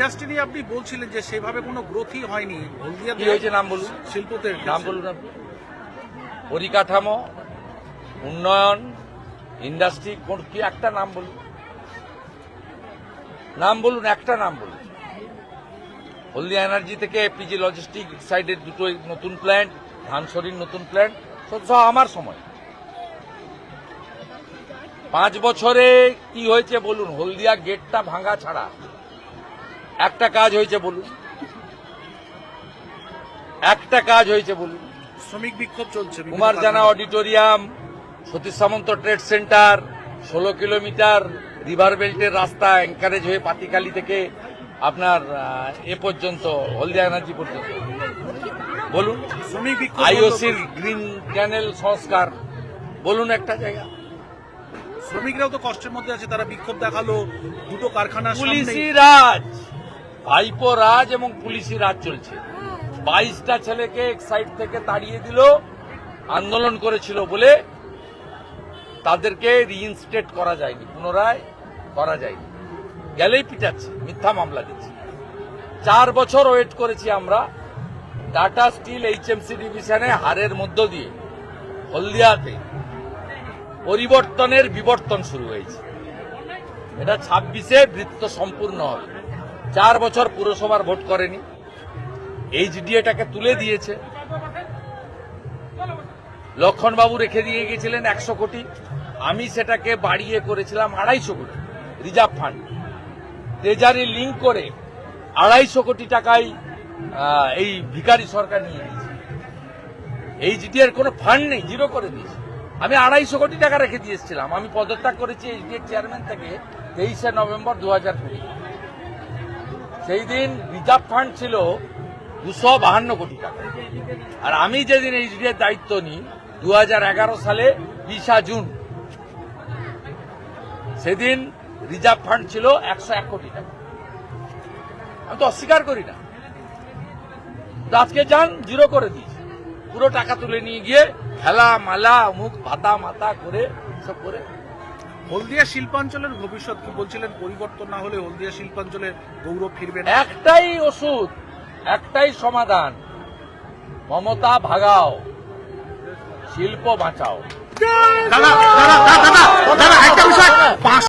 Industry নিয়ে আপনি বলছিলেন যে সেভাবে কোনো গ্রোথই হয়নি হলদিয়াতে। কি হয়েছে নাম বলুন, শিল্পতে নাম বলুন। পরিকাঠামো, উন্নয়ন, ইন্ডাস্ট্রি, কোন কি একটা নাম বলুন, নাম বলুন, একটা নাম বলুন। হলদিয়া এনার্জি থেকে এপিজি লজিস্টিক সাইডের দুটো নতুন প্ল্যান্ট, ধানসরির নতুন প্ল্যান্ট, সব আমার সময়। 5 বছরে কি হয়েছে বলুন? হলদিয়া গেটটা ভাঙা ছাড়া একটা কাজ হয়েছে বলুন, একটা কাজ হয়েছে বলুন? শ্রমিক বিক্ষোভ চলছে। কুমার জানা অডিটোরিয়াম, সতীশ সামন্ত ট্রেড সেন্টার, 16 কিলোমিটার রিভার বেল্টের রাস্তা এনকারেজ হয়ে পাতিখালি থেকে আপনার এ পর্যন্ত হলদিয়া এনার্জি পর্যন্ত বলুন। শ্রমিক বিক্ষোভ, আইওসির গ্রিন ক্যানেল সংস্কার বলুন একটা জায়গা। শ্রমিকরাও তো কষ্টের মধ্যে আছে, তারা বিক্ষোভ দেখালো দুটো কারখানা। পুলিশি রাজ, ভাইপো রাজ এবং পুলিশি রাজ চলছে। 22টা ছেলেকে এক সাইড থেকে তাড়িয়ে দিল, আন্দোলন করেছিল বলে তাদেরকে রিইনস্টেট করা যায়নি, পুনরায় করা যায়নি, গেলেই পিটাচ্ছে, মিথ্যা মামলা দিচ্ছে। 4 বছর ওয়েট করেছি আমরা। টাটা স্টিল এইচএমসি ডিভিশনে হারের মধ্য দিয়ে হলদিয়াতে পরিবর্তনের বিবর্তন শুরু হয়েছে। এটা 26-এ বৃত্ত সম্পূর্ণ হবে। 4 বছর পুরসভার ভোট করেনি, এইচডিএটাকে তুলে দিয়েছে। লক্ষণবাবু রেখে দিয়ে গেছিলেন 100 কোটি, আমি সেটাকে বাড়িয়ে করেছিলাম 250 কোটি রিজার্ভ ফান্ড। ট্রেজারি লিঙ্ক করে 250 কোটি টাকায় এই ভিখারি সরকার নিয়ে নিয়েছে। এইচডিএর কোনো ফান্ড নেই, জিরো করে দিয়েছে। আমি 250 কোটি টাকা রেখে দিয়ে এসেছিলাম। আমি পদত্যাগ করেছি এইচডিএর চেয়ারম্যান থেকে 23শে নভেম্বর 2020। সেই দিন রিজার্ভ ফান্ড ছিল 252 কোটি টাকা। আর আমি যেদিন এইচডিএর দায়িত্ব নিই 2011 সালে 20 জুন, সেদিন রিজার্ভ ফান্ড ছিল 101 কোটি টাকা। আমি তো অস্বীকার করি না। আজকে যান, জিরো করে দিয়েছে, পুরো টাকা তুলে নিয়ে গিয়ে খেলা মালা মুখ ভাতা মাতা করে সব করে। হলদিয়া শিল্পাঞ্চলের ভবিষ্যৎ কি বলছিলেন? পরিবর্তন না হলে হলদিয়া শিল্পাঞ্চলের গৌরব ফিরবে না। একটাই ওষুধ, একটাই সমাধান, মমতা ভাগাও, শিল্প বাঁচাও। দাদা একটা বিষয়,